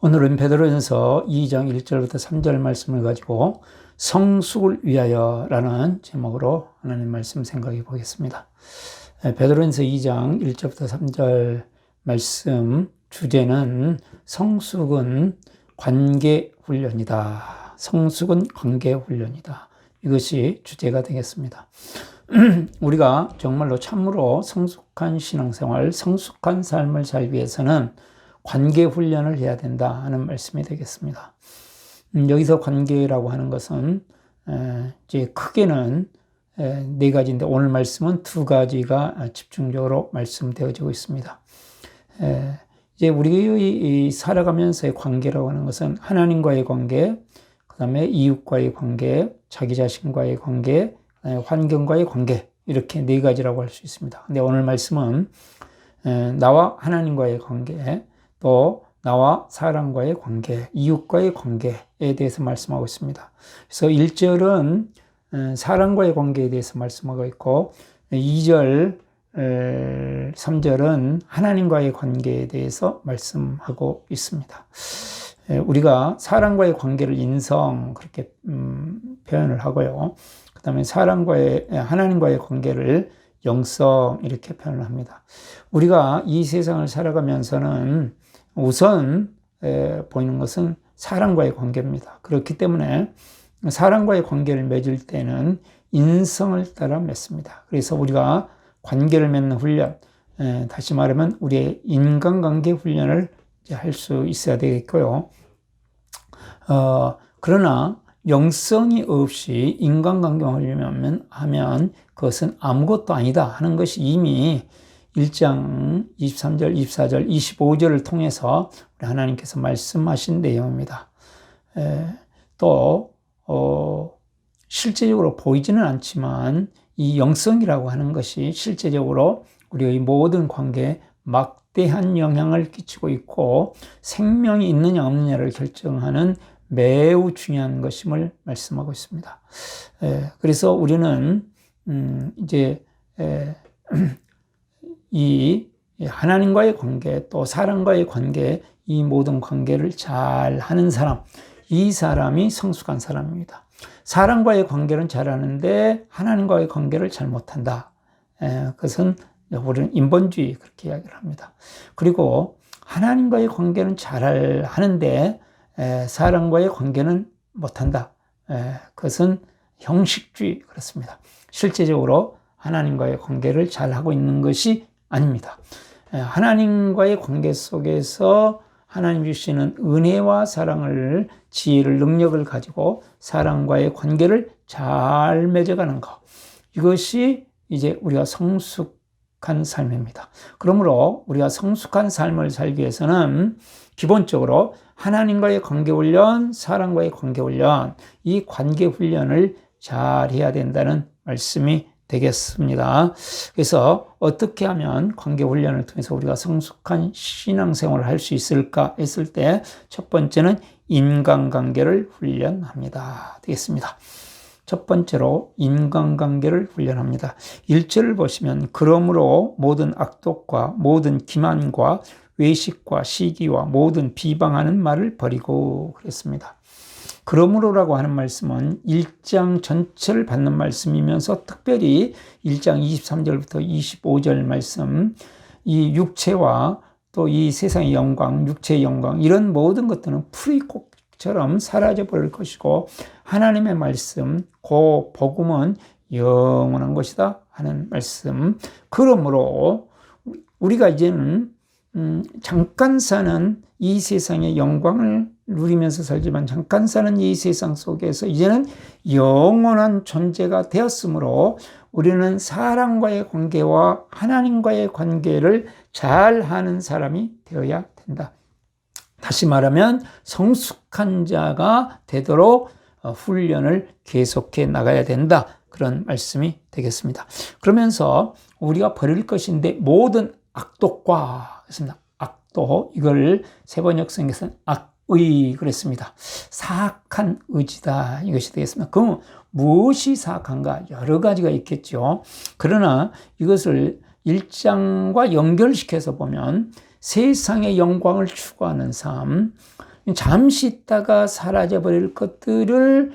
오늘은 베드로전서 2장 1절부터 3절 말씀을 가지고 성숙을 위하여라는 제목으로 하나님 말씀 생각해 보겠습니다. 베드로전서 2장 1절부터 3절 말씀 주제는 성숙은 관계훈련이다. 성숙은 관계훈련이다. 이것이 주제가 되겠습니다. 우리가 정말로 참으로 성숙한 신앙생활, 성숙한 삶을 살기 위해서는 관계 훈련을 해야 된다 하는 말씀이 되겠습니다. 여기서 관계라고 하는 것은 이제 크게는 네 가지인데 오늘 말씀은 두 가지가 집중적으로 말씀되어지고 있습니다. 이제 우리 살아가면서의 관계라고 하는 것은 하나님과의 관계, 그 다음에 이웃과의 관계, 자기 자신과의 관계, 환경과의 관계, 이렇게 네 가지라고 할 수 있습니다. 근데 오늘 말씀은 나와 하나님과의 관계, 또 나와 사람과의 관계, 이웃과의 관계에 대해서 말씀하고 있습니다. 그래서 1절은 사람과의 관계에 대해서 말씀하고 있고 2절, 3절은 하나님과의 관계에 대해서 말씀하고 있습니다. 우리가 사람과의 관계를 인성 그렇게 표현을 하고요. 그 다음에 하나님과의 관계를 영성 이렇게 표현을 합니다. 우리가 이 세상을 살아가면서는 우선 보이는 것은 사람과의 관계입니다. 그렇기 때문에 사람과의 관계를 맺을 때는 인성을 따라 맺습니다. 그래서 우리가 관계를 맺는 훈련, 다시 말하면 우리의 인간관계 훈련을 할 수 있어야 되겠고요. 그러나 영성이 없이 인간관계 훈련을 하면 그것은 아무것도 아니다 하는 것이 이미 1장 23절, 24절, 25절을 통해서 우리 하나님께서 말씀하신 내용입니다. 또 실제적으로 보이지는 않지만 이 영성이라고 하는 것이 실제적으로 우리의 모든 관계에 막대한 영향을 끼치고 있고 생명이 있느냐 없느냐를 결정하는 매우 중요한 것임을 말씀하고 있습니다. 그래서 우리는 이제 이 하나님과의 관계, 또 사람과의 관계, 이 모든 관계를 잘 하는 사람, 이 사람이 성숙한 사람입니다. 사람과의 관계는 잘하는데 하나님과의 관계를 잘 못한다. 그것은 우리는 인본주의 그렇게 이야기를 합니다. 그리고 하나님과의 관계는 잘 하는데 사람과의 관계는 못한다. 그것은 형식주의 그렇습니다. 실제적으로 하나님과의 관계를 잘 하고 있는 것이 아닙니다. 하나님과의 관계 속에서 하나님 주시는 은혜와 사랑을, 지혜를, 능력을 가지고 사람과의 관계를 잘 맺어가는 것. 이것이 이제 우리가 성숙한 삶입니다. 그러므로 우리가 성숙한 삶을 살기 위해서는 기본적으로 하나님과의 관계 훈련, 사람과의 관계 훈련, 이 관계 훈련을 잘 해야 된다는 말씀이 되겠습니다. 그래서 어떻게 하면 관계 훈련을 통해서 우리가 성숙한 신앙생활을 할 수 있을까 했을 때 첫 번째는 인간관계를 훈련합니다. 되겠습니다. 첫 번째로 인간관계를 훈련합니다. 1절을 보시면 그러므로 모든 악독과 모든 기만과 외식과 시기와 모든 비방하는 말을 버리고 그랬습니다. 그러므로라고 하는 말씀은 1장 전체를 받는 말씀이면서 특별히 1장 23절부터 25절 말씀, 이 육체와 또 이 세상의 영광, 육체의 영광 이런 모든 것들은 풀이꽃처럼 사라져 버릴 것이고 하나님의 말씀, 그 복음은 영원한 것이다 하는 말씀. 그러므로 우리가 이제는 잠깐 사는 이 세상의 영광을 누리면서 살지만 잠깐 사는 이 세상 속에서 이제는 영원한 존재가 되었으므로 우리는 사람과의 관계와 하나님과의 관계를 잘 하는 사람이 되어야 된다. 다시 말하면 성숙한 자가 되도록 훈련을 계속해 나가야 된다. 그런 말씀이 되겠습니다. 그러면서 우리가 버릴 것인데 모든 악독과 그렇습니다. 악독, 이걸 세번역성에서는 악의 그랬습니다. 사악한 의지다 이것이 되겠습니다. 그럼 무엇이 사악한가? 여러 가지가 있겠죠. 그러나 이것을 1장과 연결시켜서 보면 세상의 영광을 추구하는 삶, 잠시 있다가 사라져버릴 것들을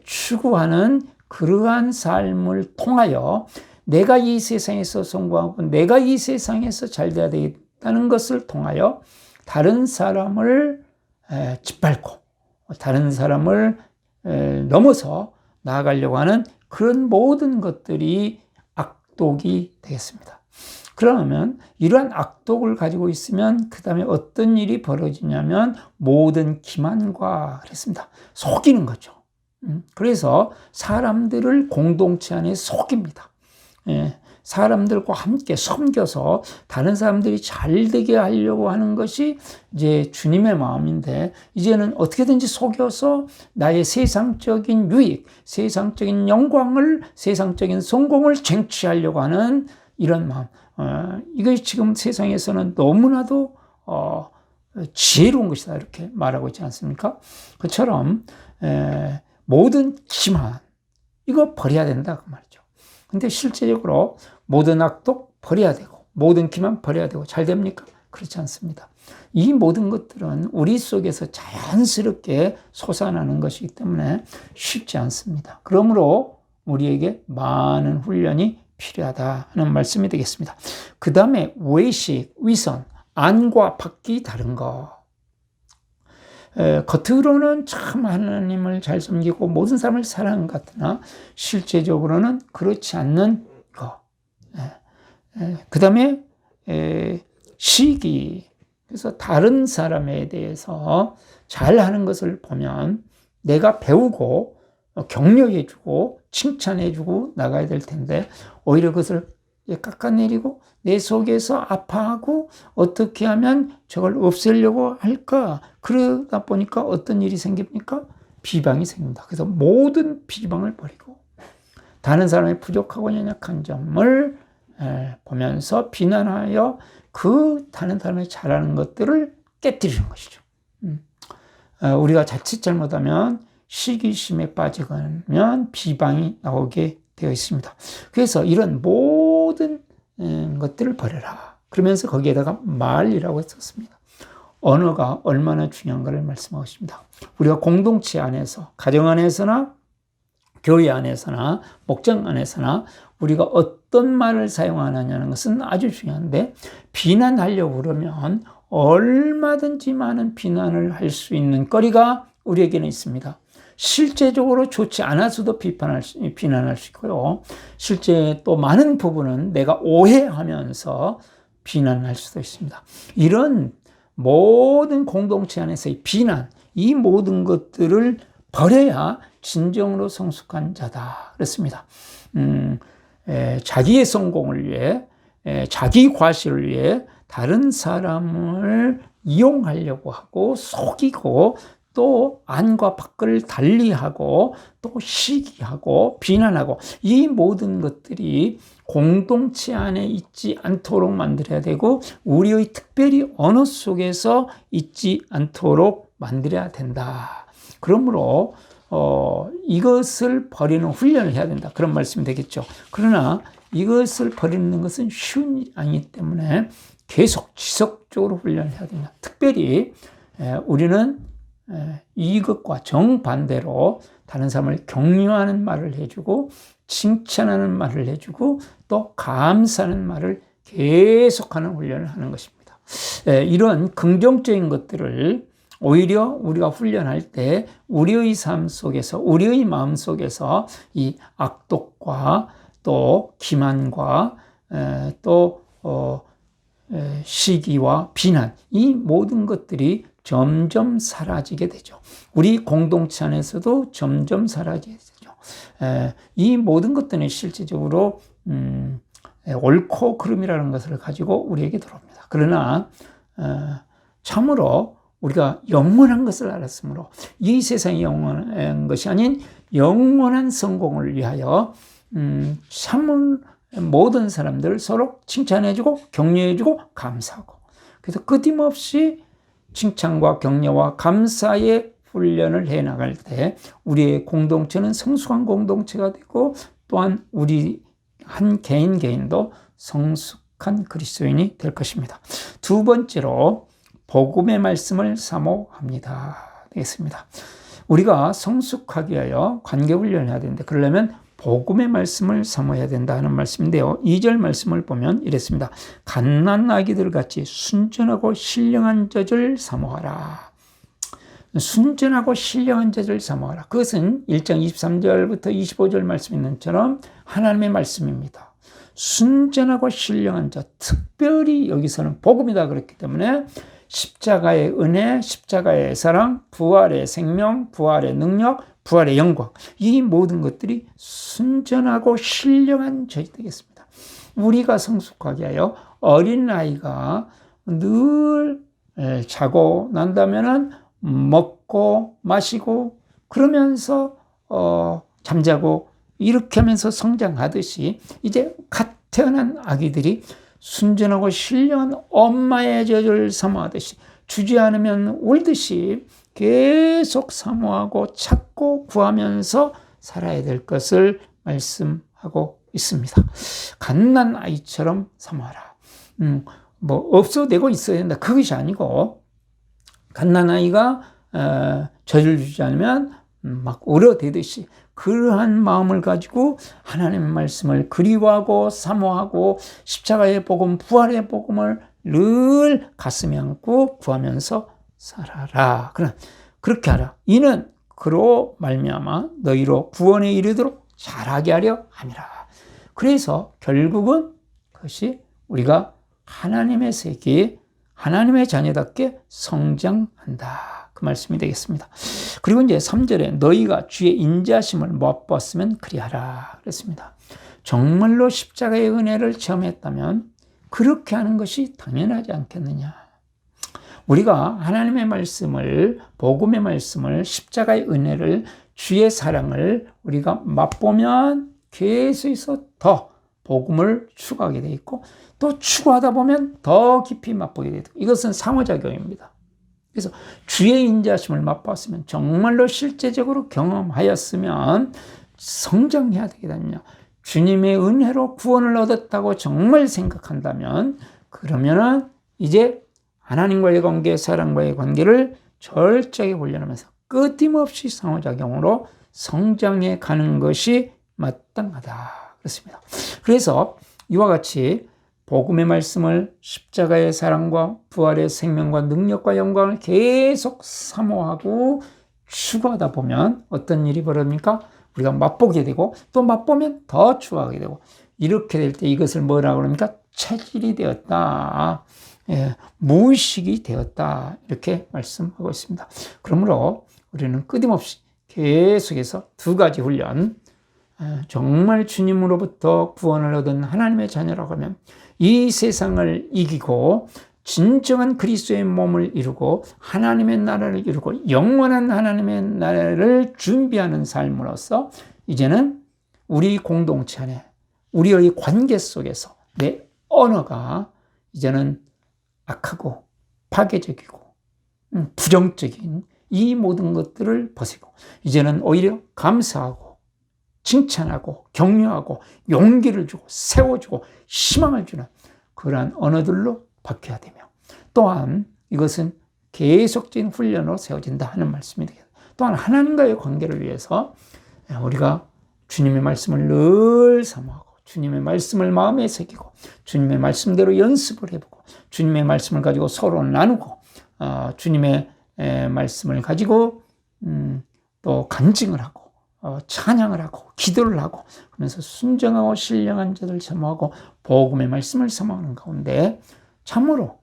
추구하는 그러한 삶을 통하여 내가 이 세상에서 성공하고 내가 이 세상에서 잘 돼야 되겠다는 것을 통하여 다른 사람을 짓밟고 다른 사람을 넘어서 나아가려고 하는 그런 모든 것들이 악독이 되겠습니다. 그러면 이러한 악독을 가지고 있으면 그 다음에 어떤 일이 벌어지냐면 모든 기만과 그랬습니다. 속이는 거죠. 그래서 사람들을 공동체 안에 속입니다. 사람들과 함께 섬겨서 다른 사람들이 잘 되게 하려고 하는 것이 이제 주님의 마음인데, 이제는 어떻게든지 속여서 나의 세상적인 유익, 세상적인 영광을, 세상적인 성공을 쟁취하려고 하는 이런 마음. 이것이 지금 세상에서는 너무나도 지혜로운 것이다 이렇게 말하고 있지 않습니까? 그처럼 모든 기만 이거 버려야 된다 그 말이죠. 근데 실제적으로 모든 악독 버려야 되고 모든 기만 버려야 되고 잘 됩니까? 그렇지 않습니다. 이 모든 것들은 우리 속에서 자연스럽게 솟아나는 것이기 때문에 쉽지 않습니다. 그러므로 우리에게 많은 훈련이 필요하다 하는 말씀이 되겠습니다. 그 다음에 외식, 위선, 안과 밖이 다른 것. 겉으로는 참 하나님을 잘 섬기고 모든 사람을 사랑하는 것 같으나 실제적으로는 그렇지 않는 것. 그 다음에 시기. 그래서 다른 사람에 대해서 잘하는 것을 보면 내가 배우고 격려해주고 칭찬해주고 나가야 될 텐데 오히려 그것을 깎아내리고 내 속에서 아파하고 어떻게 하면 저걸 없애려고 할까? 그러다 보니까 어떤 일이 생깁니까? 비방이 생깁니다. 그래서 모든 비방을 버리고 다른 사람의 부족하고 연약한 점을 보면서 비난하여 그 다른 사람이 잘하는 것들을 깨뜨리는 것이죠. 우리가 자칫 잘못하면 시기심에 빠지면 비방이 나오게 되어 있습니다. 그래서 이런 모든 것들을 버려라. 그러면서 거기에다가 말이라고 했었습니다. 언어가 얼마나 중요한가를 말씀하고 있습니다. 우리가 공동체 안에서, 가정 안에서나 교회 안에서나 목장 안에서나 우리가 어떤 말을 사용하느냐는 것은 아주 중요한데, 비난하려고 그러면 얼마든지 많은 비난을 할 수 있는 거리가 우리에게는 있습니다. 실제적으로 좋지 않아서도 비난할 수 있고요. 실제 또 많은 부분은 내가 오해하면서 비난할 수도 있습니다. 이런 모든 공동체 안에서의 비난, 이 모든 것들을 버려야 진정으로 성숙한 자다. 그렇습니다. 자기의 성공을 위해, 자기 과실을 위해 다른 사람을 이용하려고 하고 속이고 또 안과 밖을 달리하고 또 시기하고 비난하고 이 모든 것들이 공동체 안에 있지 않도록 만들어야 되고 우리의 특별히 언어 속에서 있지 않도록 만들어야 된다. 그러므로 이것을 버리는 훈련을 해야 된다. 그런 말씀이 되겠죠. 그러나 이것을 버리는 것은 쉬운 일이 아니기 때문에 계속 지속적으로 훈련을 해야 됩니다. 특별히 우리는 이것과 정반대로 다른 사람을 격려하는 말을 해주고 칭찬하는 말을 해주고 또 감사하는 말을 계속하는 훈련을 하는 것입니다. 이런 긍정적인 것들을 오히려 우리가 훈련할 때 우리의 삶 속에서, 우리의 마음 속에서 이 악독과 또 기만과 또 시기와 비난, 이 모든 것들이 점점 사라지게 되죠. 우리 공동체 안에서도 점점 사라지게 되죠. 이 모든 것들은 실질적으로 옳고 그름이라는 것을 가지고 우리에게 들어옵니다. 그러나 참으로 우리가 영원한 것을 알았으므로 이 세상이 영원한 것이 아닌 영원한 성공을 위하여 참을 모든 사람들을 서로 칭찬해주고 격려해주고 감사하고, 그래서 끊임없이 칭찬과 격려와 감사의 훈련을 해나갈 때 우리의 공동체는 성숙한 공동체가 되고 또한 우리 한 개인도 성숙한 그리스도인이 될 것입니다. 두 번째로 복음의 말씀을 사모합니다. 되겠습니다. 우리가 성숙하기 위하여 관계훈련을 해야 되는데 그러려면 복음의 말씀을 사모해야 된다 하는 말씀인데요. 2절 말씀을 보면 이랬습니다. 갓난 아기들 같이 순전하고 신령한 젖을 사모하라. 순전하고 신령한 젖을 사모하라. 그것은 1장 23절부터 25절 말씀 있는 것처럼 하나님의 말씀입니다. 순전하고 신령한 젖, 특별히 여기서는 복음이다 그랬기 때문에 십자가의 은혜, 십자가의 사랑, 부활의 생명, 부활의 능력, 부활의 영광, 이 모든 것들이 순전하고 신령한 젖이 되겠습니다. 우리가 성숙하게 하여 어린아이가 늘 자고 난다면은 먹고 마시고 그러면서 잠자고 이렇게 하면서 성장하듯이 이제 갓 태어난 아기들이 순전하고 신령한 엄마의 젖을 사모하듯이 주지 않으면 울듯이 계속 사모하고 찾고 구하면서 살아야 될 것을 말씀하고 있습니다. 갓난 아이처럼 사모하라. 없어되고 있어야 된다. 그것이 아니고 갓난 아이가 젖을 주지 않으면 막 울어대듯이 그러한 마음을 가지고 하나님의 말씀을 그리워하고 사모하고 십자가의 복음, 부활의 복음을 늘 가슴에 안고 구하면서 살아라. 그렇게 하라. 이는 그로 말미암아 너희로 구원에 이르도록 잘하게 하려 함이라. 그래서 결국은 그것이 우리가 하나님의 세계에 하나님의 자녀답게 성장한다. 그 말씀이 되겠습니다. 그리고 이제 3절에 너희가 주의 인자심을 맛보았으면 그리하라 그랬습니다. 정말로 십자가의 은혜를 체험했다면 그렇게 하는 것이 당연하지 않겠느냐. 우리가 하나님의 말씀을, 복음의 말씀을, 십자가의 은혜를, 주의 사랑을 우리가 맛보면 계속해서 더 복음을 추구하게 돼 있고 또 추구하다 보면 더 깊이 맛보게 되고 이것은 상호작용입니다. 그래서 주의 인자심을 맛봤으면 정말로 실제적으로 경험하였으면 성장해야 되거든요. 주님의 은혜로 구원을 얻었다고 정말 생각한다면 그러면은 이제 하나님과의 관계, 사람과의 관계를 철저히 훈련하면서 끊임없이 상호작용으로 성장해 가는 것이 마땅하다. 그렇습니다. 그래서 이와 같이 복음의 말씀을 십자가의 사랑과 부활의 생명과 능력과 영광을 계속 사모하고 추구하다 보면 어떤 일이 벌어집니까? 우리가 맛보게 되고 또 맛보면 더 추구하게 되고 이렇게 될 때 이것을 뭐라고 그럽니까? 체질이 되었다. 무의식이 되었다. 이렇게 말씀하고 있습니다. 그러므로 우리는 끊임없이 계속해서 두 가지 훈련, 정말 주님으로부터 구원을 얻은 하나님의 자녀라고 하면 이 세상을 이기고 진정한 그리스도의 몸을 이루고 하나님의 나라를 이루고 영원한 하나님의 나라를 준비하는 삶으로서 이제는 우리 공동체 안에 우리의 관계 속에서 내 언어가 이제는 악하고 파괴적이고 부정적인 이 모든 것들을 벗이고 이제는 오히려 감사하고 칭찬하고 격려하고 용기를 주고 세워주고 희망을 주는 그러한 언어들로 바뀌어야 되며 또한 이것은 계속적인 훈련으로 세워진다 하는 말씀이 되겠습니다. 또한 하나님과의 관계를 위해서 우리가 주님의 말씀을 늘 사모하고 주님의 말씀을 마음에 새기고 주님의 말씀대로 연습을 해보고 주님의 말씀을 가지고 서로 나누고 주님의 말씀을 가지고 또 간증을 하고 찬양을 하고 기도를 하고 그러면서 순정하고 신령한 자들 사모하고 복음의 말씀을 사모하는 가운데 참으로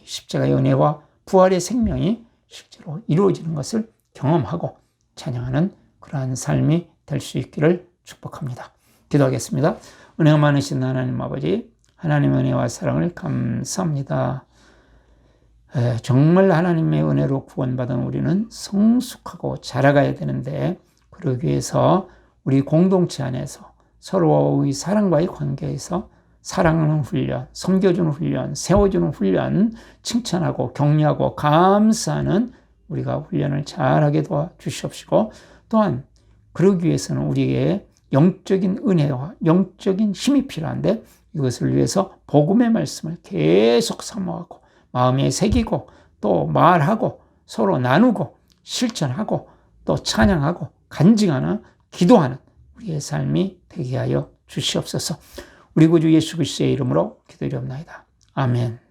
십자가의 은혜와 부활의 생명이 실제로 이루어지는 것을 경험하고 찬양하는 그러한 삶이 될 수 있기를 축복합니다. 기도하겠습니다. 은혜가 많으신 하나님 아버지, 하나님의 은혜와 사랑을 감사합니다. 정말 하나님의 은혜로 구원받은 우리는 성숙하고 자라가야 되는데 그러기 위해서 우리 공동체 안에서 서로의 사랑과의 관계에서 사랑하는 훈련, 섬겨주는 훈련, 세워주는 훈련, 칭찬하고 격려하고 감사하는 우리가 훈련을 잘하게 도와주시옵시고 또한 그러기 위해서는 우리에게 영적인 은혜와 영적인 힘이 필요한데 이것을 위해서 복음의 말씀을 계속 사모하고 마음에 새기고 또 말하고 서로 나누고 실천하고 또 찬양하고 간증하는 기도하는 우리의 삶이 되게 하여 주시옵소서. 우리 구주 예수 그리스도의 이름으로 기도드리옵나이다. 아멘.